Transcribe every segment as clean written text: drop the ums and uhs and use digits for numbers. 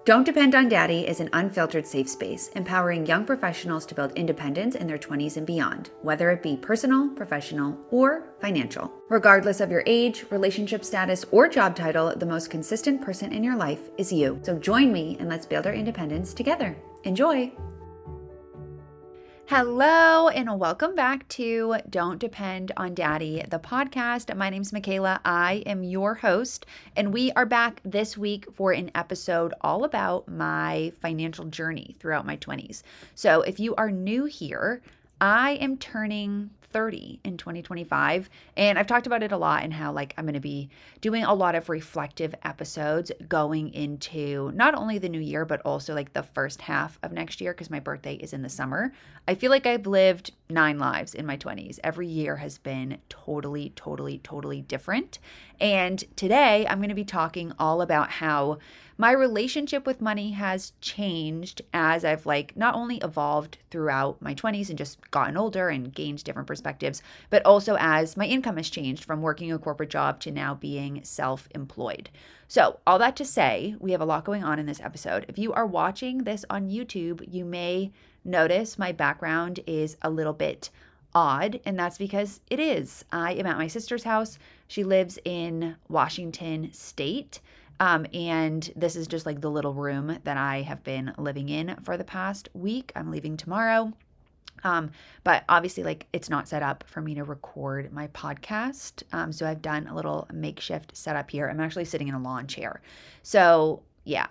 Don't Depend on Daddy is an unfiltered safe space, empowering young professionals to build independence in their 20s and beyond, whether it be personal, professional, or financial. Regardless of your age, relationship status, or job title, the most consistent person in your life is you. So join me and let's build our independence together. Enjoy! Hello, and welcome back to Don't Depend on Daddy, the podcast. My name's Michela. I am your host, and we are back this week for an episode all about my financial journey throughout my 20s. So if you are new here, I am turning 30 in 2025, and I've talked about it a lot and how I'm going to be doing a lot of reflective episodes going into not only the new year but also the first half of next year, because my birthday is in the summer. I feel like I've lived 9 lives in my 20s. Every year has been totally different. And today I'm going to be talking all about how my relationship with money has changed as I've not only evolved throughout my 20s and just gotten older and gained different perspectives, but also as my income has changed from working a corporate job to now being self-employed. So all that to say, we have a lot going on in this episode. If you are watching this on YouTube, you may notice my background is a little bit odd, and that's because it is. I am at my sister's house. She lives in Washington State. And this is just the little room that I have been living in for the past week. I'm leaving tomorrow. But obviously it's not set up for me to record my podcast. So I've done a little makeshift setup here. I'm actually sitting in a lawn chair. So yeah,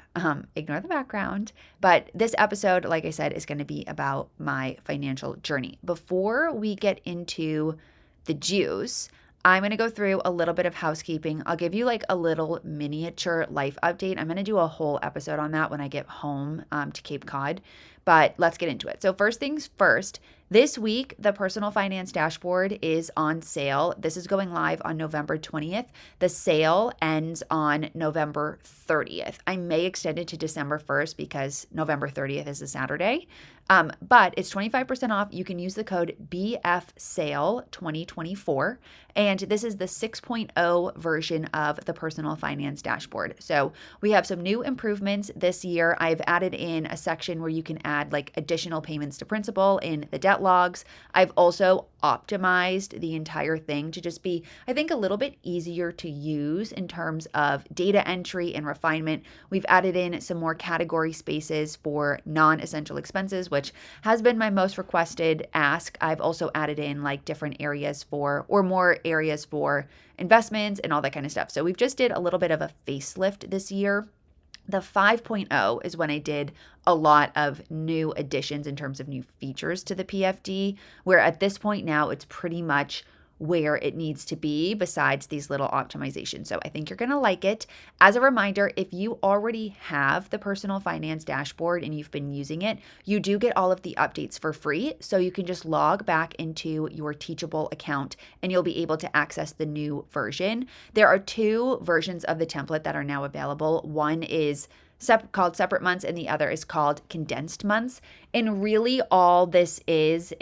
ignore the background. But this episode, like I said, is going to be about my financial journey. Before we get into the juice, I'm going to go through a little bit of housekeeping. I'll give you a little miniature life update. I'm going to do a whole episode on that when I get home to Cape Cod, but let's get into it. So first things first, this week, the Personal Finance Dashboard is on sale. This is going live on November 20th. The sale ends on November 30th. I may extend it to December 1st because November 30th is a Saturday. But it's 25% off. You can use the code BFSALE2024. And this is the 6.0 version of the Personal Finance Dashboard. So we have some new improvements this year. I've added in a section where you can add additional payments to principal in the debt logs. I've also optimized the entire thing to just be, I think, a little bit easier to use in terms of data entry and refinement. We've added in some more category spaces for non-essential expenses, which has been my most requested ask. I've also added in different areas more areas for investments and all that kind of stuff. So we've just did a little bit of a facelift this year. The 5.0 is when I did a lot of new additions in terms of new features to the PFD, where at this point now it's pretty much where it needs to be besides these little optimizations. So I think you're going to like it. As a reminder, if you already have the Personal Finance Dashboard and you've been using it, you do get all of the updates for free. So you can just log back into your Teachable account and you'll be able to access the new version. There are 2 versions of the template that are now available. One is called Separate Months and the other is called Condensed Months. And really all this is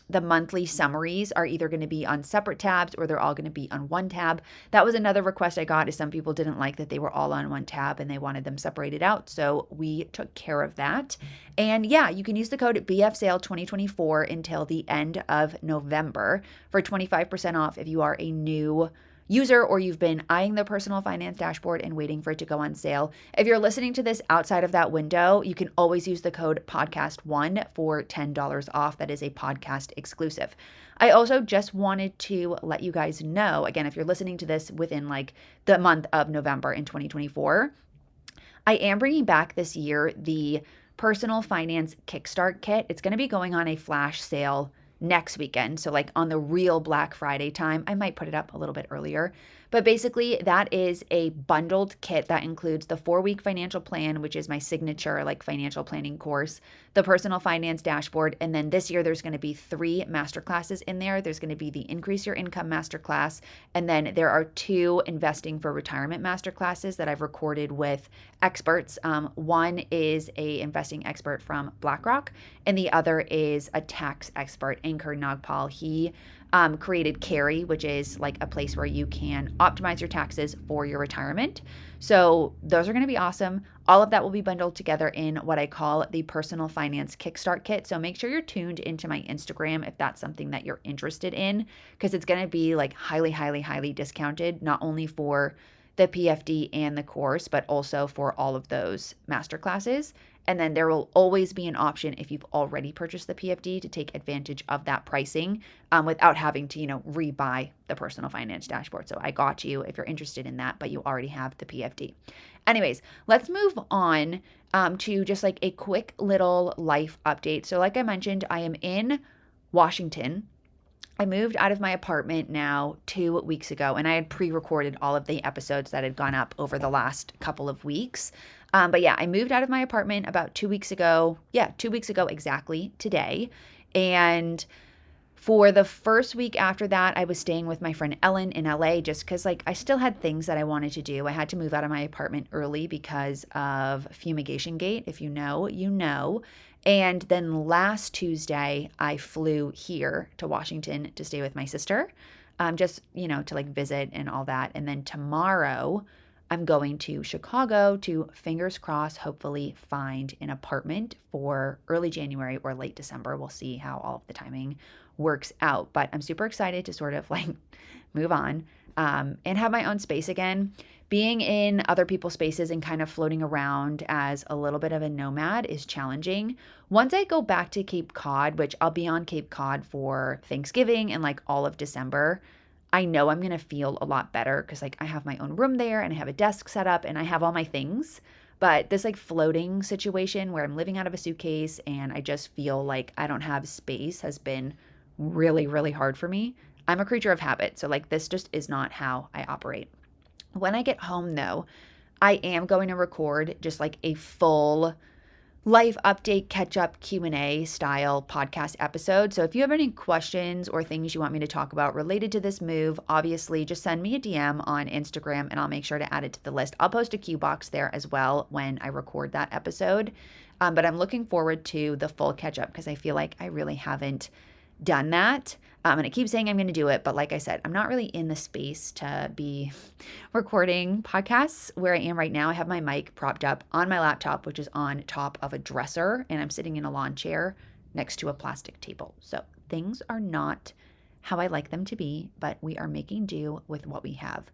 the monthly summaries are either going to be on separate tabs or they're all going to be on one tab. That was another request I got, is some people didn't like that they were all on one tab and they wanted them separated out. So we took care of that. And yeah, you can use the code BFSALE2024 until the end of November for 25% off if you are a new user or you've been eyeing the Personal Finance Dashboard and waiting for it to go on sale. If you're listening to this outside of that window, you can always use the code podcast1 for $10 off. That is a podcast exclusive. I also just wanted to let you guys know, again, if you're listening to this within the month of November in 2024, I am bringing back this year the Personal Finance Kickstart Kit. It's going to be going on a flash sale next weekend. So on the real Black Friday time, I might put it up a little bit earlier. But basically, that is a bundled kit that includes the 4-week financial plan, which is my signature financial planning course, the Personal Finance Dashboard, and then this year there's going to be 3 masterclasses in there. There's going to be the Increase Your Income masterclass, and then there are 2 Investing for Retirement masterclasses that I've recorded with experts. One is a investing expert from BlackRock, and the other is a tax expert, Ankur Nagpal. He created Carry, which is like a place where you can optimize your taxes for your retirement. So those are going to be awesome. All of that will be bundled together in what I call the Personal Finance Kickstart Kit. So make sure you're tuned into my Instagram if that's something that you're interested in, because it's going to be like highly, highly, highly discounted, not only for the PFD and the course, but also for all of those masterclasses. And then there will always be an option if you've already purchased the PFD to take advantage of that pricing without having to, rebuy the personal finance dashboard. So I got you if you're interested in that, but you already have the PFD. Anyways, let's move on to just like a quick little life update. So like I mentioned, I am in Washington. I moved out of my apartment now 2 weeks ago, and I had pre-recorded all of the episodes that had gone up over the last couple of weeks. But yeah, I moved out of my apartment about 2 weeks ago. Yeah, 2 weeks ago exactly today. And for the first week after that, I was staying with my friend Ellen in LA just because I still had things that I wanted to do. I had to move out of my apartment early because of fumigation gate. If you know, you know. And then last Tuesday, I flew here to Washington to stay with my sister, just, to visit and all that. And then tomorrow, I'm going to Chicago to, fingers crossed, hopefully find an apartment for early January or late December. We'll see how all of the timing works out. But I'm super excited to sort of move on and have my own space again. Being in other people's spaces and kind of floating around as a little bit of a nomad is challenging. Once I go back to Cape Cod, which I'll be on Cape Cod for Thanksgiving and all of December, I know I'm going to feel a lot better because I have my own room there and I have a desk set up and I have all my things. But this floating situation where I'm living out of a suitcase and I just feel like I don't have space has been really, really hard for me. I'm a creature of habit. So this just is not how I operate. When I get home, though, I am going to record just a full life update, catch up Q&A style podcast episode. So if you have any questions or things you want me to talk about related to this move, obviously just send me a DM on Instagram and I'll make sure to add it to the list. I'll post a Q box there as well when I record that episode. But I'm looking forward to the full catch up because I feel like I really haven't done that. And I keep saying I'm going to do it, but like I said, I'm not really in the space to be recording podcasts where I am right now. I have my mic propped up on my laptop, which is on top of a dresser, and I'm sitting in a lawn chair next to a plastic table. So things are not how I like them to be, but we are making do with what we have.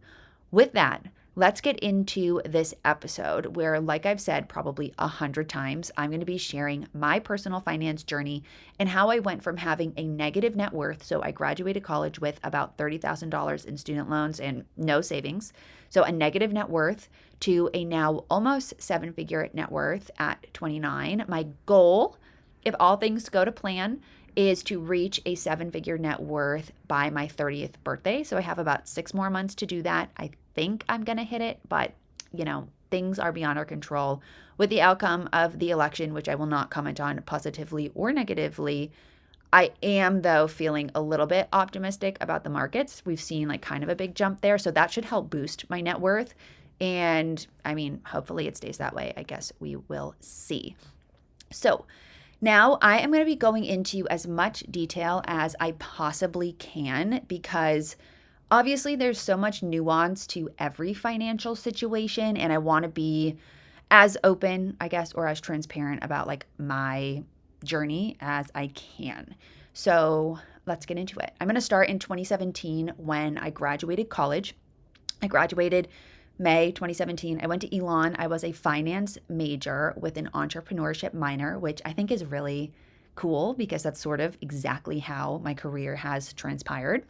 With that, let's get into this episode where, like I've said probably 100 times, I'm going to be sharing my personal finance journey and how I went from having a negative net worth. So I graduated college with about $30,000 in student loans and no savings. So a negative net worth to a now almost 7-figure net worth at 29. My goal, if all things go to plan, is to reach a 7-figure net worth by my 30th birthday. So I have about 6 more months to do that. I think I'm going to hit it, but things are beyond our control. With the outcome of the election, which I will not comment on positively or negatively, I am though feeling a little bit optimistic about the markets. We've seen kind of a big jump there. So that should help boost my net worth. And hopefully it stays that way. I guess we will see. So now I am going to be going into as much detail as I possibly can because obviously there's so much nuance to every financial situation and I want to be as open, I guess, or as transparent about my journey as I can. So let's get into it. I'm going to start in 2017 when I graduated college. I graduated May 2017, I went to Elon. I was a finance major with an entrepreneurship minor, which I think is really cool because that's sort of exactly how my career has transpired.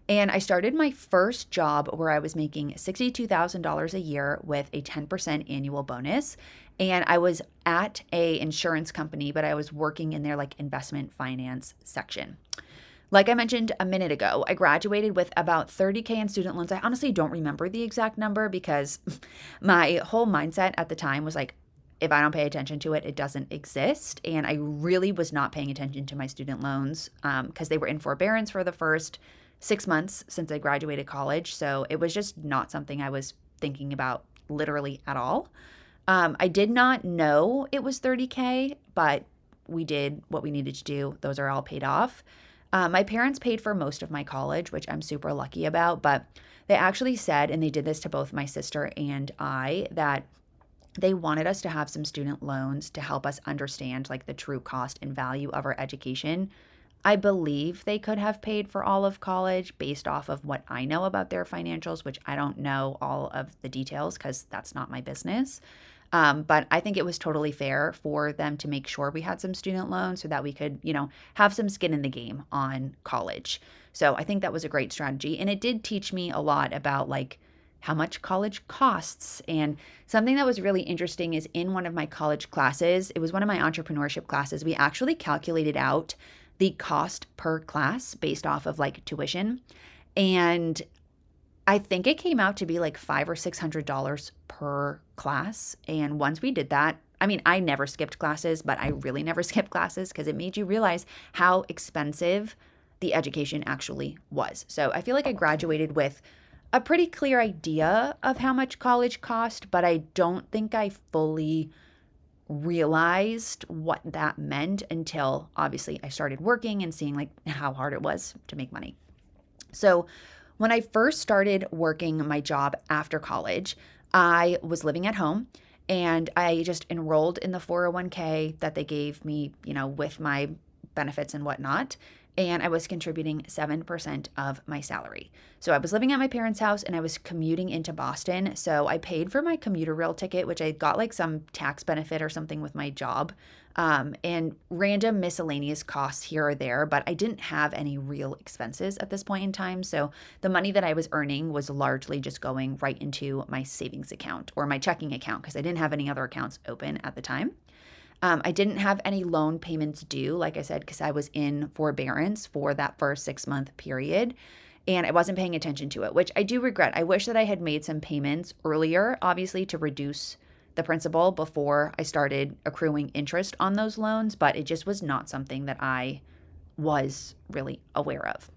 And I started my first job where I was making $62,000 a year with a 10% annual bonus. And I was at a insurance company, but I was working in their investment finance section. Like I mentioned a minute ago, I graduated with about $30K in student loans. I honestly don't remember the exact number because my whole mindset at the time was if I don't pay attention to it, it doesn't exist. And I really was not paying attention to my student loans because they were in forbearance for the first 6 months since I graduated college. So it was just not something I was thinking about literally at all. I did not know it was $30K, but we did what we needed to do. Those are all paid off. My parents paid for most of my college, which I'm super lucky about, but they actually said, and they did this to both my sister and I, that they wanted us to have some student loans to help us understand like the true cost and value of our education. I believe they could have paid for all of college based off of what I know about their financials, which I don't know all of the details because that's not my business. But I think it was totally fair for them to make sure we had some student loans so that we could, have some skin in the game on college. So I think that was a great strategy. And it did teach me a lot about like how much college costs. And something that was really interesting is in one of my college classes, it was one of my entrepreneurship classes, we actually calculated out the cost per class based off of like tuition. And I think it came out to be like $500 or $600 per class. And once we did that, I mean, I never skipped classes, but I really never skipped classes because it made you realize how expensive the education actually was. So I feel like I graduated with a pretty clear idea of how much college cost, but I don't think I fully realized what that meant until obviously I started working and seeing like how hard it was to make money. So when I first started working my job after college, I was living at home and I just enrolled in the 401k that they gave me, with my benefits and whatnot. And I was contributing 7% of my salary. So I was living at my parents' house and I was commuting into Boston. So I paid for my commuter rail ticket, which I got like some tax benefit or something with my job, and random miscellaneous costs here or there. But I didn't have any real expenses at this point in time. So the money that I was earning was largely just going right into my savings account or my checking account because I didn't have any other accounts open at the time. I didn't have any loan payments due, like I said, because I was in forbearance for that first 6-month period and I wasn't paying attention to it, which I do regret. I wish that I had made some payments earlier, obviously, to reduce the principal before I started accruing interest on those loans, but it just was not something that I was really aware of.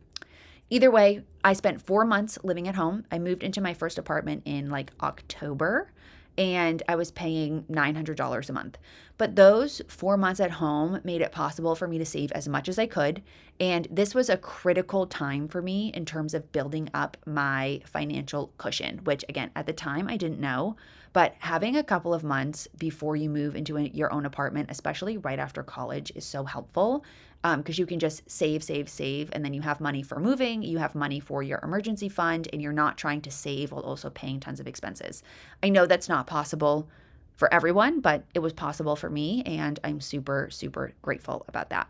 Either way, I spent 4 months living at home. I moved into my first apartment in like October and I was paying $900 a month. But those 4 months at home made it possible for me to save as much as I could. And this was a critical time for me in terms of building up my financial cushion, which again, at the time I didn't know. But having a couple of months before you move into your own apartment, especially right after college, is so helpful because you can just save, and then you have money for moving, you have money for your emergency fund, and you're not trying to save while also paying tons of expenses. I know that's not possible for everyone, but it was possible for me, and I'm super, super grateful about that.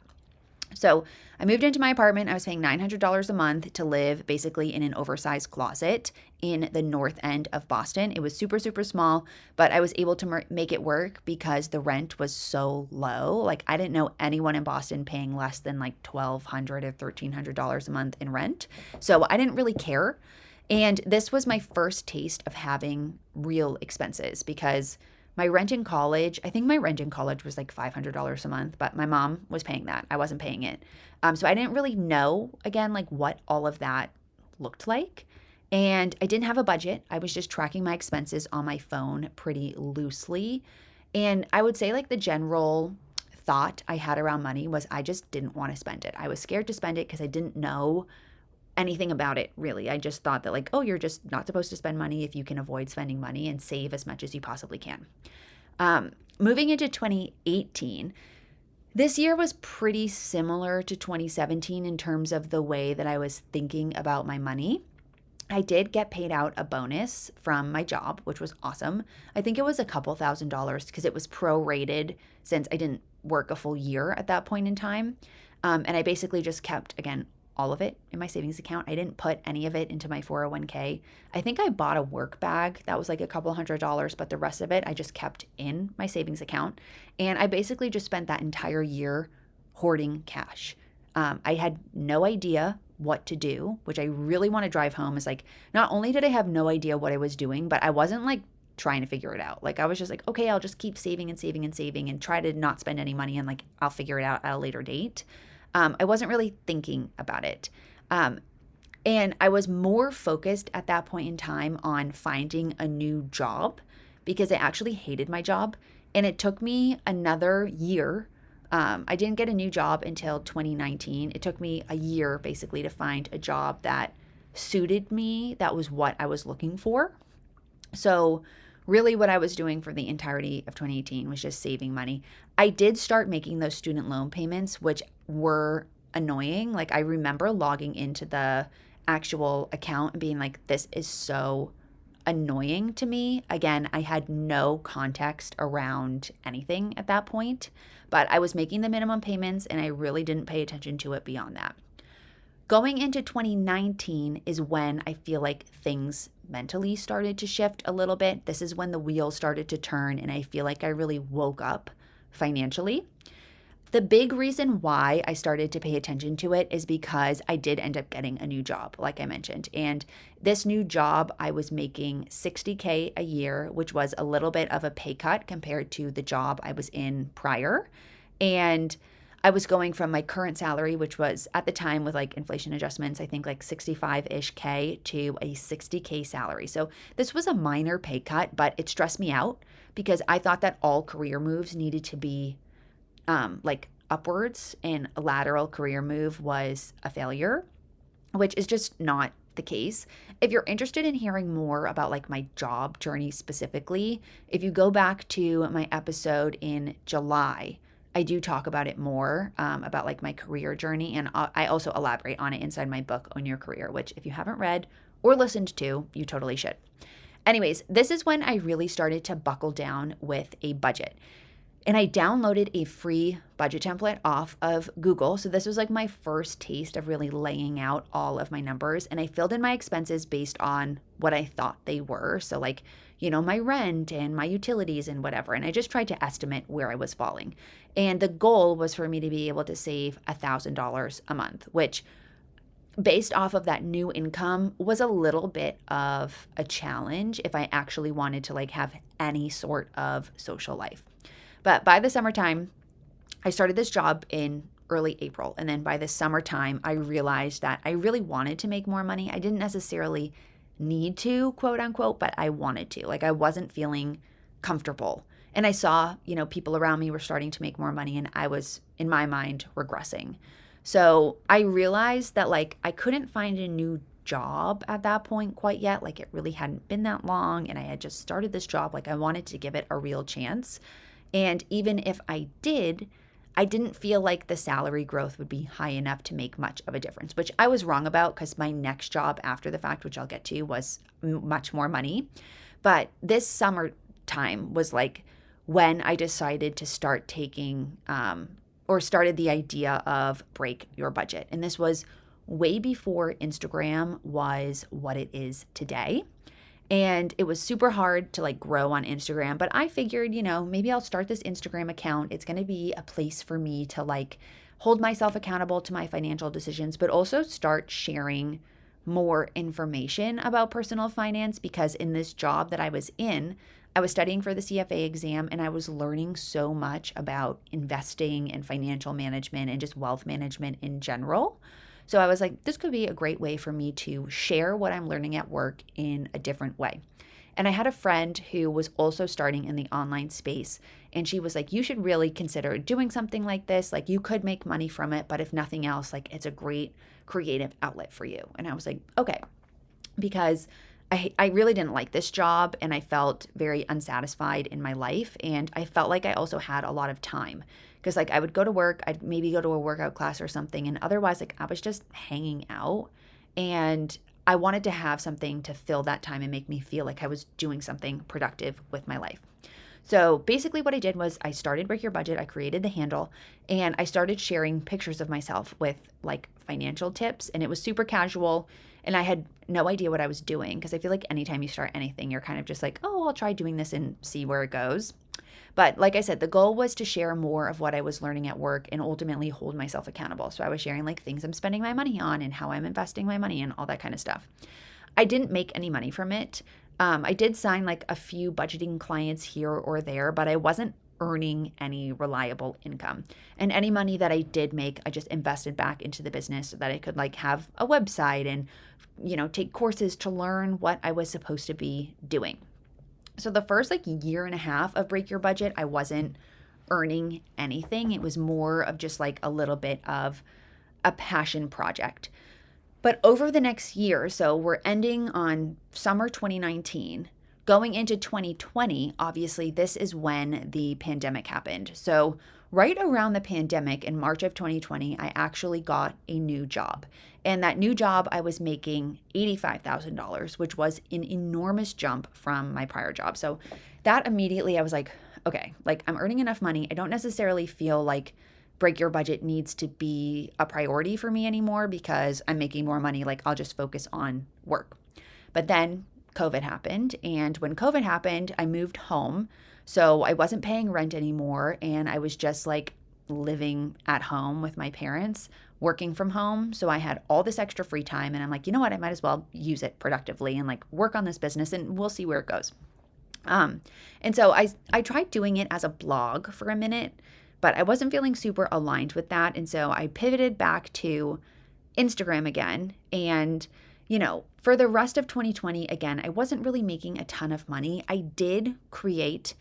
So I moved into my apartment. I was paying $900 a month to live basically in an oversized closet in the north end of Boston. It was super, super small, but I was able to make it work because the rent was so low. Like I didn't know anyone in Boston paying less than like $1,200 or $1,300 a month in rent. So I didn't really care. And this was my first taste of having real expenses because my rent in college, I think my rent in college was like $500 a month, but my mom was paying that. I wasn't paying it. So I didn't really know, again, like what all of that looked like. And I didn't have a budget. I was just tracking my expenses on my phone pretty loosely. And I would say like the general thought I had around money was I just didn't want to spend it. I was scared to spend it because I didn't know anything about it really. I just thought that like, oh, you're just not supposed to spend money if you can avoid spending money and save as much as you possibly can. Moving into 2018, this year was pretty similar to 2017 in terms of the way that I was thinking about my money. I did get paid out a bonus from my job, which was awesome. I think it was a couple $1,000s because it was prorated since I didn't work a full year at that point in time. And I basically just kept, again, all of it in my savings account. I didn't put any of it into my 401k. I think I bought a work bag that was like a couple $100s, but the rest of it I just kept in my savings account. And I basically just spent that entire year hoarding cash. I had no idea what to do, which I really want to drive home is like, not only did I have no idea what I was doing, but I wasn't like trying to figure it out. Like I was just like, okay, I'll just keep saving and try to not spend any money and like I'll figure it out at a later date. I wasn't really thinking about it. And I was more focused at that point in time on finding a new job because I actually hated my job. And it took me another year I didn't get a new job until 2019. It took me a year basically to find a job that suited me, that was what I was looking for. So, really, what I was doing for the entirety of 2018 was just saving money. I did start making those student loan payments, which were annoying. Like, I remember logging into the actual account and being like, this is so annoying to me. Again, I had no context around anything at that point, but I was making the minimum payments and I really didn't pay attention to it beyond that. Going into 2019 is when I feel like things mentally started to shift a little bit. This is when the wheels started to turn and I feel like I really woke up financially. The big reason why I started to pay attention to it is because I did end up getting a new job, like I mentioned. And this new job, I was making $60K a year, which was a little bit of a pay cut compared to the job I was in prior. And I was going from my current salary, which was at the time with like inflation adjustments, I think like 65-ish K to a 60K salary. So this was a minor pay cut, but it stressed me out because I thought that all career moves needed to be like upwards, and a lateral career move was a failure, which is just not the case. If you're interested in hearing more about like my job journey specifically, if you go back to my episode in July, I do talk about it more, about like my career journey. And I also elaborate on it inside my book, Own Your Career, which if you haven't read or listened to, you totally should. Anyways, this is when I really started to buckle down with a budget. And I downloaded a free budget template off of Google. So this was like my first taste of really laying out all of my numbers. And I filled in my expenses based on what I thought they were. So like, my rent and my utilities and whatever. And I just tried to estimate where I was falling. And the goal was for me to be able to save $1,000 a month, which based off of that new income was a little bit of a challenge if I actually wanted to like have any sort of social life. But by the summertime, I started this job in early April. And then by the summertime, I realized that I really wanted to make more money. I didn't necessarily need to, quote unquote, but I wanted to. Like I wasn't feeling comfortable. And I saw, people around me were starting to make more money and I was, in my mind, regressing. So I realized that like I couldn't find a new job at that point quite yet. Like it really hadn't been that long and I had just started this job. Like I wanted to give it a real chance. And even if I did, I didn't feel like the salary growth would be high enough to make much of a difference, which I was wrong about because my next job after the fact, which I'll get to, was much more money. But this summertime was like when I decided to start taking or started the idea of break your budget. And this was way before Instagram was what it is today. And it was super hard to like grow on Instagram, but I figured, maybe I'll start this Instagram account. It's going to be a place for me to like hold myself accountable to my financial decisions, but also start sharing more information about personal finance because in this job that I was in, I was studying for the CFA exam and I was learning so much about investing and financial management and just wealth management in general. So I was like, this could be a great way for me to share what I'm learning at work in a different way. And I had a friend who was also starting in the online space. And she was like, you should really consider doing something like this. Like you could make money from it, but if nothing else, like it's a great creative outlet for you. And I was like, okay, because I really didn't like this job and I felt very unsatisfied in my life. And I felt like I also had a lot of time. Because like I would go to work, I'd maybe go to a workout class or something. And otherwise, like I was just hanging out. And I wanted to have something to fill that time and make me feel like I was doing something productive with my life. So basically what I did was I started Break Your Budget. I created the handle and I started sharing pictures of myself with like financial tips. And it was super casual. And I had no idea what I was doing because I feel like anytime you start anything, you're kind of just like, oh, I'll try doing this and see where it goes. But like I said, the goal was to share more of what I was learning at work and ultimately hold myself accountable. So I was sharing like things I'm spending my money on and how I'm investing my money and all that kind of stuff. I didn't make any money from it. I did sign like a few budgeting clients here or there, but I wasn't earning any reliable income. And any money that I did make, I just invested back into the business so that I could like have a website and, take courses to learn what I was supposed to be doing. So the first like year and a half of Break Your Budget, I wasn't earning anything. It was more of just like a little bit of a passion project. But over the next year, so we're ending on summer 2019, going into 2020, obviously, this is when the pandemic happened. So, right around the pandemic in March of 2020, I actually got a new job. And that new job, I was making $85,000, which was an enormous jump from my prior job. So, that immediately I was like, okay, like I'm earning enough money. I don't necessarily feel like break your budget needs to be a priority for me anymore because I'm making more money. Like I'll just focus on work. But then COVID happened. And when COVID happened, I moved home. So I wasn't paying rent anymore. And I was just like living at home with my parents, working from home. So I had all this extra free time. And I'm like, you know what? I might as well use it productively and like work on this business and we'll see where it goes. And so I tried doing it as a blog for a minute, but I wasn't feeling super aligned with that. And so I pivoted back to Instagram again. And, for the rest of 2020, again, I wasn't really making a ton of money. I did create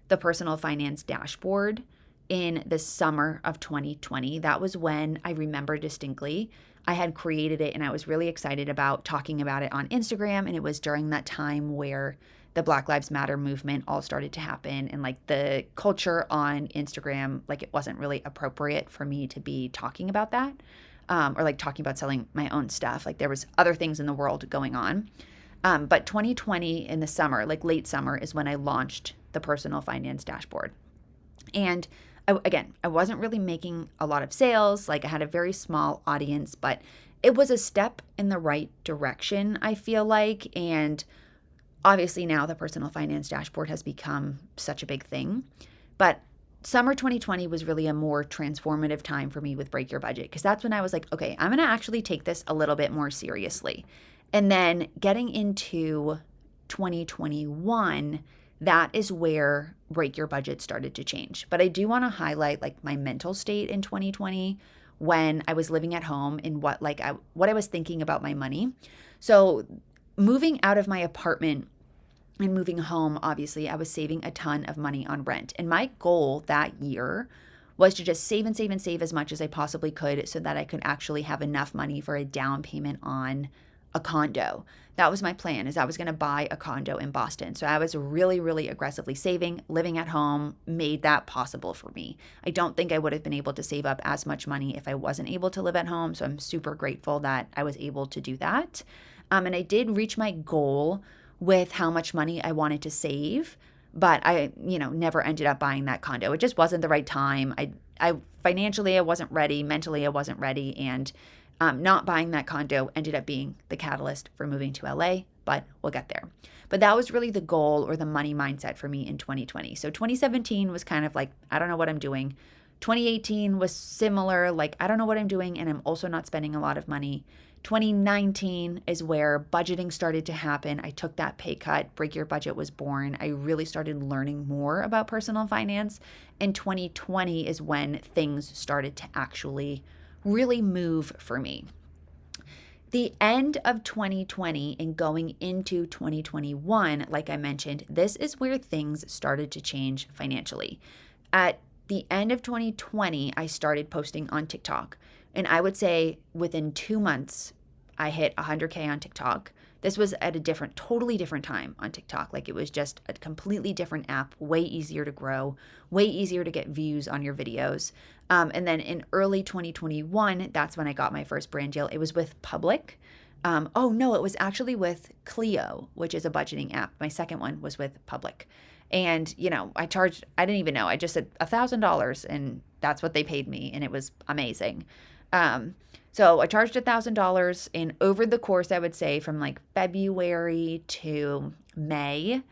the personal finance dashboard in the summer of 2020. That was when I remember distinctly I had created it and I was really excited about talking about it on Instagram. And it was during that time where the Black Lives Matter movement all started to happen and like the culture on Instagram, like it wasn't really appropriate for me to be talking about that or like talking about selling my own stuff. Like there was other things in the world going on. But 2020 in the summer, like late summer is when I launched the personal finance dashboard. And I wasn't really making a lot of sales. Like I had a very small audience, but it was a step in the right direction, I feel like. And obviously now the personal finance dashboard has become such a big thing. But summer 2020 was really a more transformative time for me with Break Your Budget because that's when I was like, okay, I'm going to actually take this a little bit more seriously. And then getting into 2021, that is where Break Your Budget started to change. But I do want to highlight like my mental state in 2020 when I was living at home and what I was thinking about my money. So moving out of my apartment and moving home, obviously, I was saving a ton of money on rent. And my goal that year was to just save and save and save as much as I possibly could so that I could actually have enough money for a down payment on a condo. That was my plan, is I was going to buy a condo in Boston. So I was really, really aggressively saving. Living at home made that possible for me. I don't think I would have been able to save up as much money if I wasn't able to live at home. So I'm super grateful that I was able to do that. And I did reach my goal with how much money I wanted to save, but I, never ended up buying that condo. It just wasn't the right time. I financially, I wasn't ready. Mentally, I wasn't ready. And not buying that condo ended up being the catalyst for moving to LA, but we'll get there. But that was really the goal or the money mindset for me in 2020. So 2017 was kind of like, I don't know what I'm doing. 2018 was similar, like, I don't know what I'm doing, and I'm also not spending a lot of money. 2019 is where budgeting started to happen. I took that pay cut. Break Your Budget was born. I really started learning more about personal finance. And 2020 is when things started to actually really move for me. The end of 2020 and going into 2021, like I mentioned, this is where things started to change financially. At the end of 2020, I started posting on TikTok. And I would say within 2 months, I hit 100K on TikTok. This was at a totally different time on TikTok. Like it was just a completely different app, way easier to grow, way easier to get views on your videos. And then in early 2021, that's when I got my first brand deal. It was with Public. It was actually with Clio, which is a budgeting app. My second one was with Public. And, I didn't even know. I just said $1,000 and that's what they paid me. And it was amazing. So I charged $1,000 and over the course, I would say from like February to May,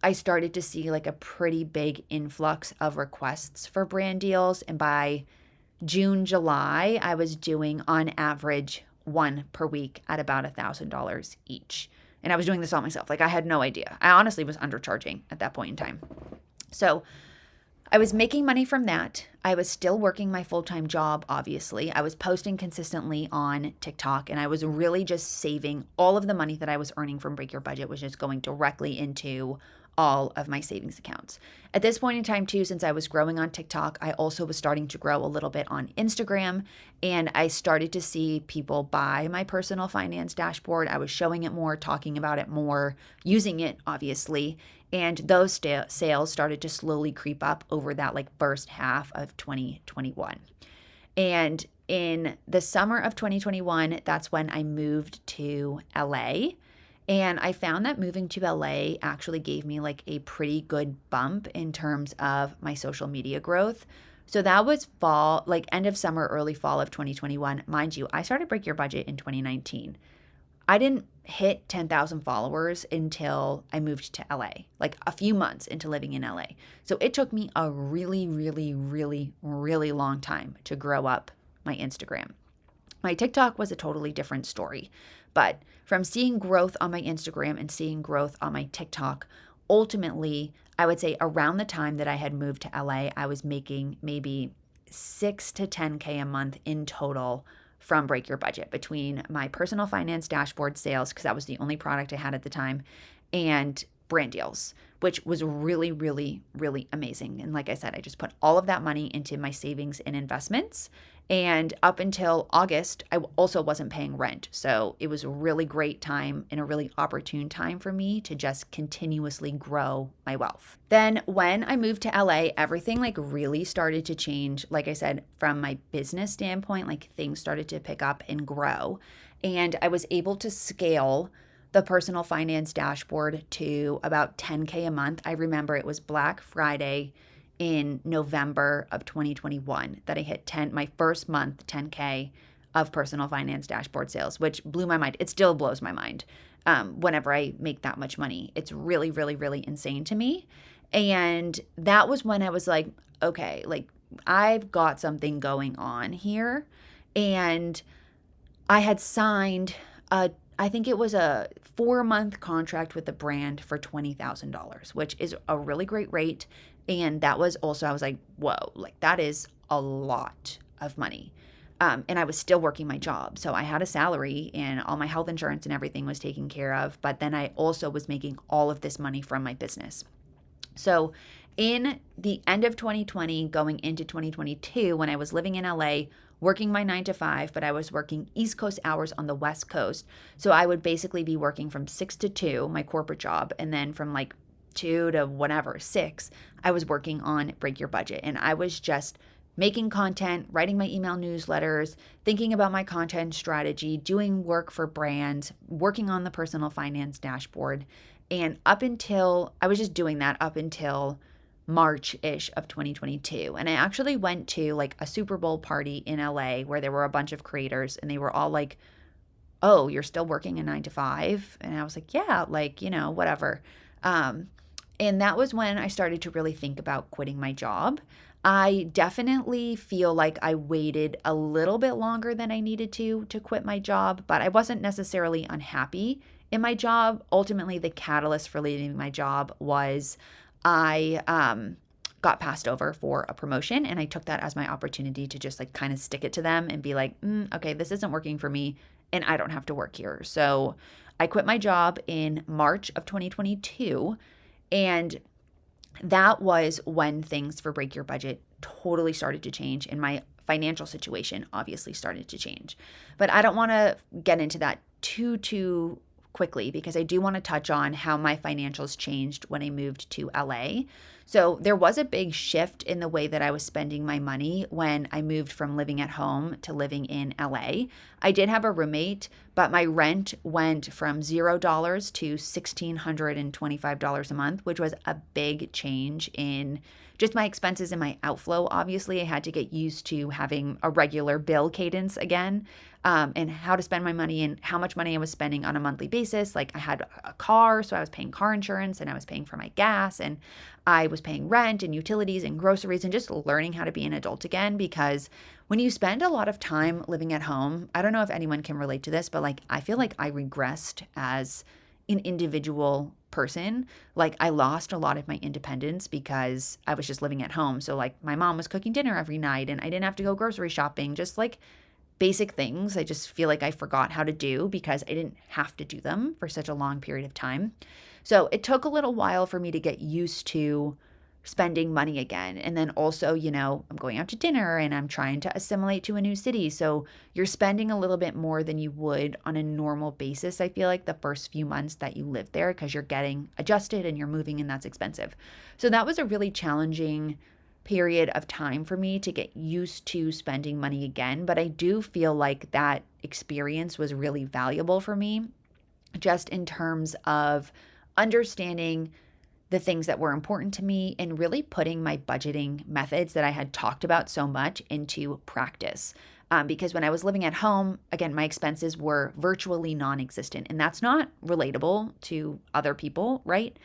I started to see like a pretty big influx of requests for brand deals. And by June, July, I was doing on average one per week at about $1,000 each. And I was doing this all myself. Like I had no idea. I honestly was undercharging at that point in time. So I was making money from that. I was still working my full-time job, obviously. I was posting consistently on TikTok, and I was really just saving all of the money that I was earning from Break Your Budget, was just going directly into all of my savings accounts. At this point in time too, since I was growing on TikTok, I also was starting to grow a little bit on Instagram, and I started to see people buy my personal finance dashboard. I was showing it more, talking about it more, using it obviously, and those sales started to slowly creep up over that like first half of 2021. And in the summer of 2021, that's when I moved to LA. And I found that moving to LA actually gave me like a pretty good bump in terms of my social media growth. So that was fall, like end of summer, early fall of 2021. Mind you, I started Break Your Budget in 2019. I didn't hit 10,000 followers until I moved to LA, like a few months into living in LA. So it took me a really, really, really, really long time to grow up my Instagram. My TikTok was a totally different story, but from seeing growth on my Instagram and seeing growth on my TikTok, ultimately, I would say around the time that I had moved to LA, I was making maybe 6 to 10K a month in total from Break Your Budget between my personal finance dashboard sales, because that was the only product I had at the time, and brand deals, which was really, really, really amazing. And like I said, I just put all of that money into my savings and investments. And up until August, I also wasn't paying rent. So it was a really great time and a really opportune time for me to just continuously grow my wealth. Then when I moved to LA, everything like really started to change. Like I said, from my business standpoint, like things started to pick up and grow. And I was able to scale the personal finance dashboard to about 10K a month. I remember it was Black Friday in November of 2021 that I hit my first month 10K of personal finance dashboard sales, which blew my mind. It still blows my mind whenever I make that much money. It's really, really, really insane to me. And that was when I was like, okay, like I've got something going on here. And I had signed I think it was a 4-month contract with the brand for $20,000, which is a really great rate. And that was also, I was like, whoa, like that is a lot of money. And I was still working my job. So I had a salary and all my health insurance and everything was taken care of. But then I also was making all of this money from my business. So in the end of 2020, going into 2022, when I was living in LA, working my 9 to 5, but I was working East Coast hours on the West Coast. So I would basically be working from 6 to 2, my corporate job. And then from like 2 to whatever, 6, I was working on Break Your Budget. And I was just making content, writing my email newsletters, thinking about my content strategy, doing work for brands, working on the personal finance dashboard. And I was just doing that up until March-ish of 2022. And I actually went to like a Super Bowl party in LA where there were a bunch of creators and they were all like, oh, you're still working a 9 to 5? And I was like, yeah, like, whatever. And that was when I started to really think about quitting my job. I definitely feel like I waited a little bit longer than I needed to quit my job, but I wasn't necessarily unhappy in my job. Ultimately, the catalyst for leaving my job was I got passed over for a promotion, and I took that as my opportunity to just like kind of stick it to them and be like, okay, this isn't working for me and I don't have to work here. So I quit my job in March of 2022, and that was when things for Break Your Budget totally started to change, and my financial situation obviously started to change. But I don't want to get into that too quickly because I do want to touch on how my financials changed when I moved to LA. So there was a big shift in the way that I was spending my money when I moved from living at home to living in LA. I did have a roommate, but my rent went from $0 to $1,625 a month, which was a big change in just my expenses and my outflow. Obviously, I had to get used to having a regular bill cadence again, and how to spend my money and how much money I was spending on a monthly basis. Like I had a car, so I was paying car insurance and I was paying for my gas and I was paying rent and utilities and groceries and just learning how to be an adult again. Because when you spend a lot of time living at home, I don't know if anyone can relate to this, but like I feel like I regressed as an individual person. Like I lost a lot of my independence because I was just living at home. So like my mom was cooking dinner every night and I didn't have to go grocery shopping, just like basic things. I just feel like I forgot how to do because I didn't have to do them for such a long period of time. So it took a little while for me to get used to spending money again. And then also, I'm going out to dinner and I'm trying to assimilate to a new city. So you're spending a little bit more than you would on a normal basis. I feel like the first few months that you live there because you're getting adjusted and you're moving and that's expensive. So that was a really challenging period of time for me to get used to spending money again. But I do feel like that experience was really valuable for me, just in terms of understanding the things that were important to me and really putting my budgeting methods that I had talked about so much into practice. Because when I was living at home, again, my expenses were virtually non existent, and that's not relatable to other people, right?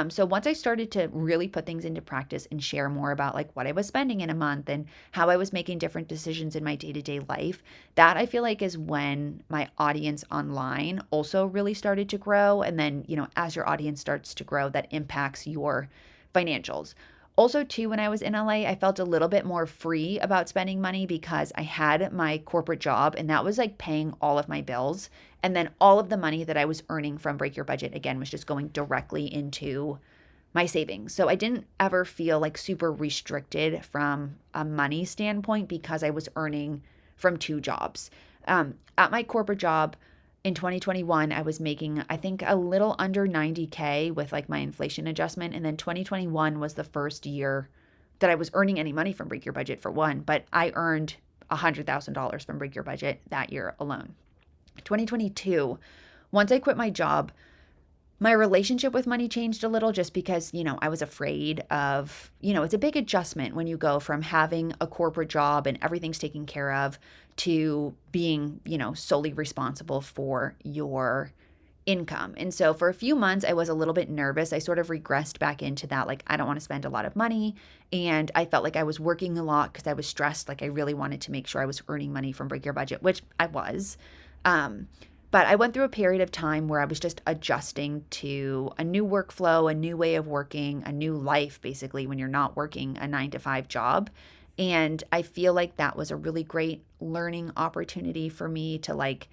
So once I started to really put things into practice and share more about like what I was spending in a month and how I was making different decisions in my day-to-day life, that I feel like is when my audience online also really started to grow. And then, as your audience starts to grow, that impacts your financials. Also, too, when I was in LA, I felt a little bit more free about spending money because I had my corporate job and that was like paying all of my bills. And then all of the money that I was earning from Break Your Budget, again, was just going directly into my savings. So I didn't ever feel like super restricted from a money standpoint because I was earning from two jobs. At my corporate job, in 2021, I was making, I think, a little under 90K with like my inflation adjustment. And then 2021 was the first year that I was earning any money from Break Your Budget, for one, but I earned $100,000 from Break Your Budget that year alone. 2022, once I quit my job, my relationship with money changed a little just because, I was afraid of, it's a big adjustment when you go from having a corporate job and everything's taken care of to being, solely responsible for your income. And so for a few months, I was a little bit nervous. I sort of regressed back into that, like, I don't want to spend a lot of money. And I felt like I was working a lot because I was stressed. Like, I really wanted to make sure I was earning money from Break Your Budget, which I was. But I went through a period of time where I was just adjusting to a new workflow, a new way of working, a new life, basically, when you're not working a 9-to-5 job. And I feel like that was a really great learning opportunity for me to like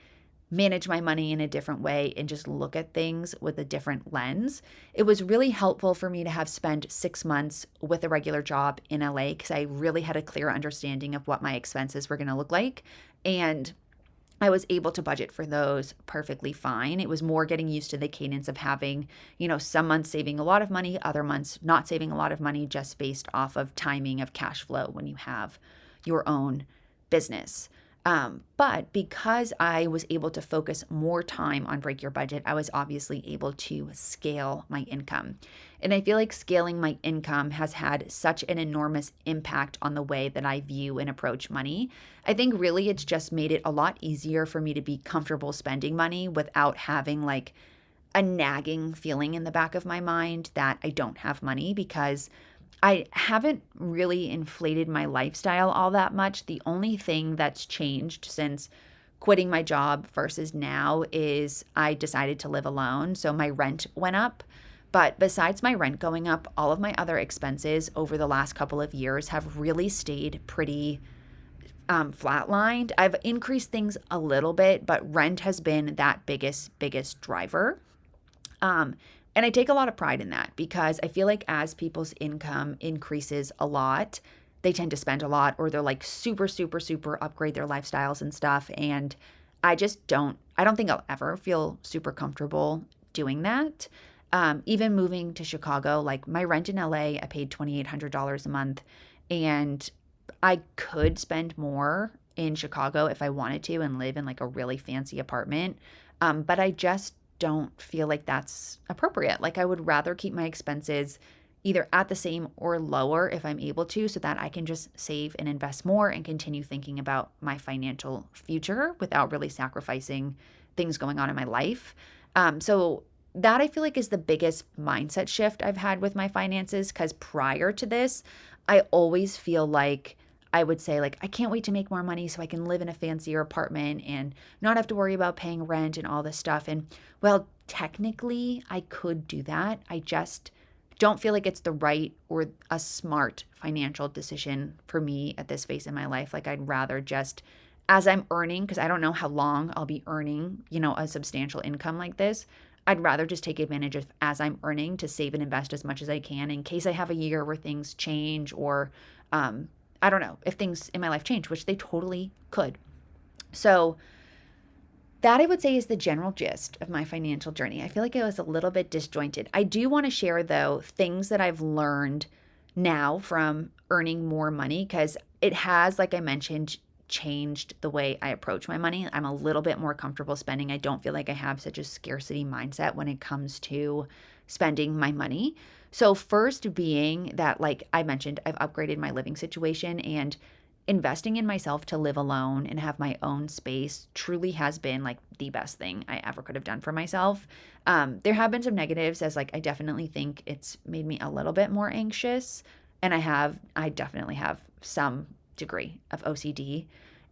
manage my money in a different way and just look at things with a different lens. It was really helpful for me to have spent 6 months with a regular job in LA because I really had a clear understanding of what my expenses were going to look like. And I was able to budget for those perfectly fine. It was more getting used to the cadence of having, some months saving a lot of money, other months not saving a lot of money, just based off of timing of cash flow when you have your own business. But because I was able to focus more time on Break Your Budget, I was obviously able to scale my income. And I feel like scaling my income has had such an enormous impact on the way that I view and approach money. I think really it's just made it a lot easier for me to be comfortable spending money without having like a nagging feeling in the back of my mind that I don't have money, because I haven't really inflated my lifestyle all that much. The only thing that's changed since quitting my job versus now is I decided to live alone. So my rent went up. But besides my rent going up, all of my other expenses over the last couple of years have really stayed pretty flatlined. I've increased things a little bit, but rent has been that biggest driver. And I take a lot of pride in that because I feel like as people's income increases a lot, they tend to spend a lot, or they're like super upgrade their lifestyles and stuff. And I don't think I'll ever feel super comfortable doing that. Even moving to Chicago, like my rent in LA, I paid $2,800 a month, and I could spend more in Chicago if I wanted to and live in like a really fancy apartment. But I just don't feel like that's appropriate. Like I would rather keep my expenses either at the same or lower if I'm able to, so that I can just save and invest more and continue thinking about my financial future without really sacrificing things going on in my life. So that I feel like is the biggest mindset shift I've had with my finances, because prior to this, I always feel like I would say like, I can't wait to make more money so I can live in a fancier apartment and not have to worry about paying rent and all this stuff. And well, technically I could do that. I just don't feel like it's the right or a smart financial decision for me at this phase in my life. Like I'd rather just, as I'm earning, because I don't know how long I'll be earning, a substantial income like this, I'd rather just take advantage of as I'm earning to save and invest as much as I can in case I have a year where things change or I don't know, if things in my life change, which they totally could. So that I would say is the general gist of my financial journey. I feel like it was a little bit disjointed. I do want to share, though, things that I've learned now from earning more money because it has, like I mentioned, changed the way I approach my money. I'm a little bit more comfortable spending. I don't feel like I have such a scarcity mindset when it comes to spending my money. So, first being that, like I mentioned, I've upgraded my living situation and investing in myself to live alone and have my own space truly has been like the best thing I ever could have done for myself. There have been some negatives as like I definitely think it's made me a little bit more anxious and I definitely have some degree of OCD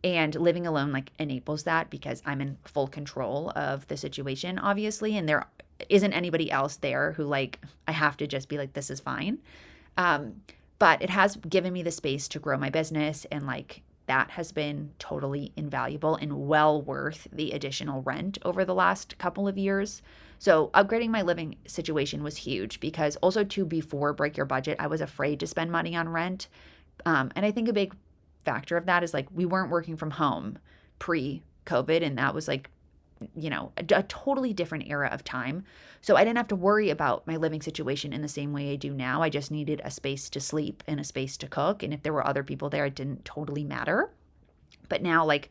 and living alone like enables that because I'm in full control of the situation obviously and there isn't anybody else there who like I have to just be like this is fine. But it has given me the space to grow my business and like that has been totally invaluable and well worth the additional rent over the last couple of years. So upgrading my living situation was huge because also too before Break Your Budget, I was afraid to spend money on rent. And I think a big factor of that is like we weren't working from home pre-COVID and that was like a totally different era of time. So I didn't have to worry about my living situation in the same way I do now. I just needed a space to sleep and a space to cook. And if there were other people there, it didn't totally matter. But now, like,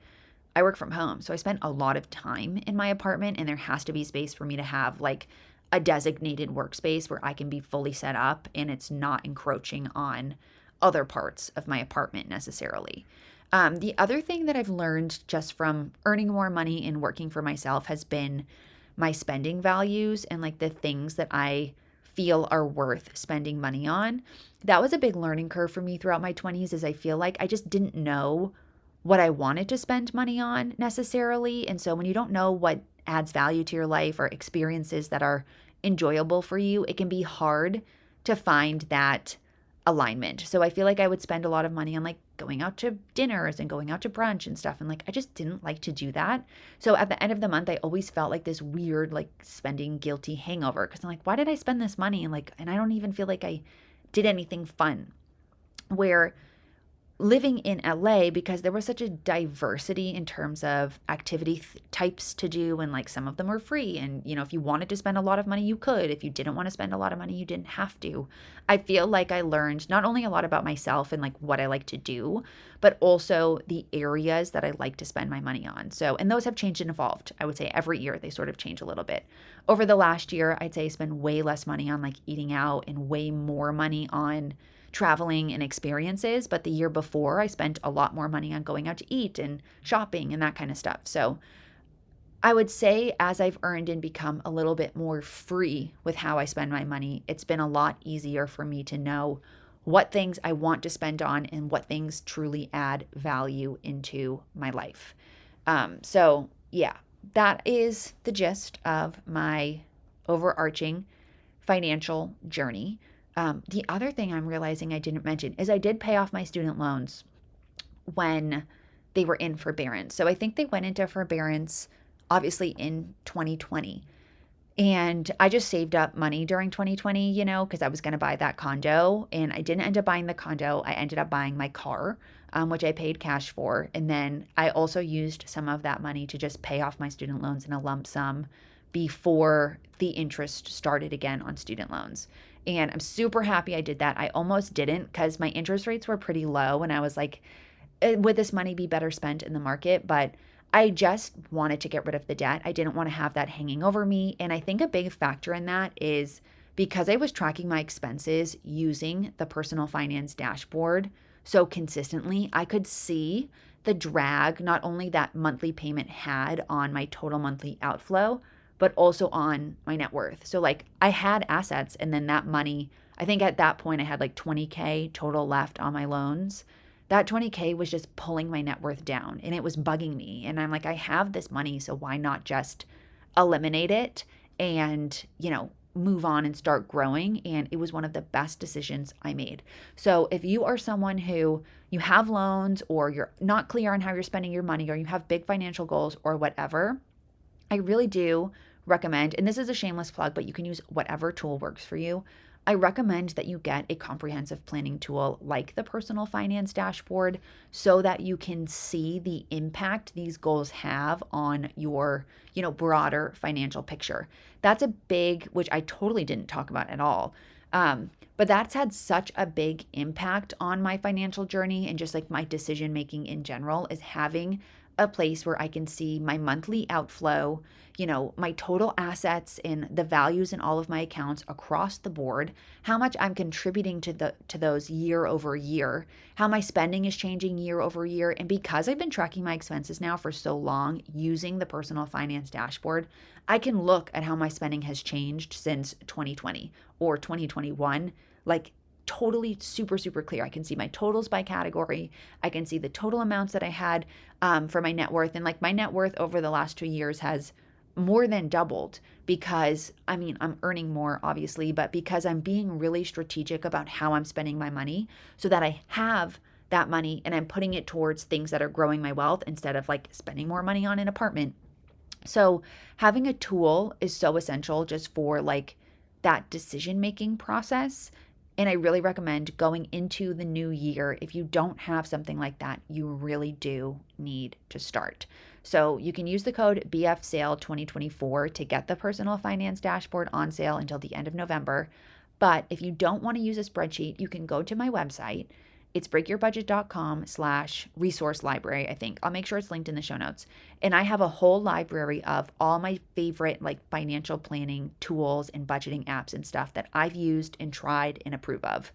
I work from home. So I spent a lot of time in my apartment, and there has to be space for me to have like a designated workspace where I can be fully set up and it's not encroaching on other parts of my apartment necessarily. The other thing that I've learned just from earning more money and working for myself has been my spending values and like the things that I feel are worth spending money on. That was a big learning curve for me throughout my 20s as I feel like I just didn't know what I wanted to spend money on necessarily. And so when you don't know what adds value to your life or experiences that are enjoyable for you, it can be hard to find that alignment. So I feel like I would spend a lot of money on like going out to dinners and going out to brunch and stuff. And like, I just didn't like to do that. So at the end of the month, I always felt like this weird, like spending guilty hangover. Cause I'm like, why did I spend this money? And I don't even feel like I did anything fun. Where living in LA, because there was such a diversity in terms of activity types to do, and like some of them were free. And, if you wanted to spend a lot of money, you could. If you didn't want to spend a lot of money, you didn't have to. I feel like I learned not only a lot about myself and like what I like to do, but also the areas that I like to spend my money on. So, and those have changed and evolved. I would say every year they sort of change a little bit. Over the last year, I'd say I spend way less money on like eating out and way more money on traveling and experiences, but the year before I spent a lot more money on going out to eat and shopping and that kind of stuff. So I would say as I've earned and become a little bit more free with how I spend my money, it's been a lot easier for me to know what things I want to spend on and what things truly add value into my life. So yeah, that is the gist of my overarching financial journey. The other thing I'm realizing I didn't mention is I did pay off my student loans when they were in forbearance. So I think they went into forbearance obviously in 2020. And I just saved up money during 2020, because I was going to buy that condo. And I didn't end up buying the condo. I ended up buying my car, which I paid cash for. And then I also used some of that money to just pay off my student loans in a lump sum before the interest started again on student loans. And I'm super happy I did that. I almost didn't because my interest rates were pretty low. And I was like, would this money be better spent in the market? But I just wanted to get rid of the debt. I didn't want to have that hanging over me. And I think a big factor in that is because I was tracking my expenses using the personal finance dashboard so consistently, I could see the drag not only that monthly payment had on my total monthly outflow, but also on my net worth. So like I had assets and then that money, I think at that point I had like 20K total left on my loans. That 20K was just pulling my net worth down and it was bugging me. And I'm like, I have this money, so why not just eliminate it and, move on and start growing? And it was one of the best decisions I made. So if you are someone who you have loans or you're not clear on how you're spending your money or you have big financial goals or whatever, I really do recommend, and this is a shameless plug, but you can use whatever tool works for you. I recommend that you get a comprehensive planning tool like the personal finance dashboard so that you can see the impact these goals have on your, broader financial picture. That's a big, which I totally didn't talk about at all. But that's had such a big impact on my financial journey and just like my decision making in general, is having a place where I can see my monthly outflow, my total assets and the values in all of my accounts across the board, how much I'm contributing to those year over year, how my spending is changing year over year. And because I've been tracking my expenses now for so long using the personal finance dashboard, I can look at how my spending has changed since 2020 or 2021, like totally super, super clear. I can see my totals by category. I can see the total amounts that I had for my net worth. And like my net worth over the last 2 years has more than doubled because I'm earning more obviously, but because I'm being really strategic about how I'm spending my money so that I have that money and I'm putting it towards things that are growing my wealth instead of like spending more money on an apartment. So having a tool is so essential just for like that decision-making process. And I really recommend going into the new year. If you don't have something like that, you really do need to start. So you can use the code BFSale2024 to get the personal finance dashboard on sale until the end of November. But if you don't want to use a spreadsheet, you can go to my website. It's breakyourbudget.com/resource library, I think. I'll make sure it's linked in the show notes. And I have a whole library of all my favorite like financial planning tools and budgeting apps and stuff that I've used and tried and approve of.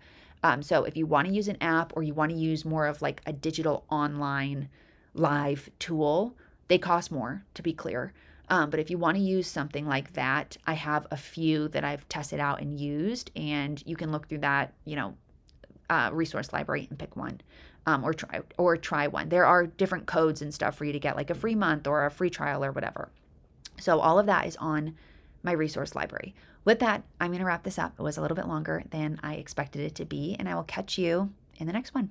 So if you want to use an app or you want to use more of like a digital online live tool, they cost more, to be clear. But if you want to use something like that, I have a few that I've tested out and used, and you can look through that, resource library and pick one, or try one. There are different codes and stuff for you to get like a free month or a free trial or whatever. So all of that is on my resource library. With that, I'm going to wrap this up. It was a little bit longer than I expected it to be, and I will catch you in the next one.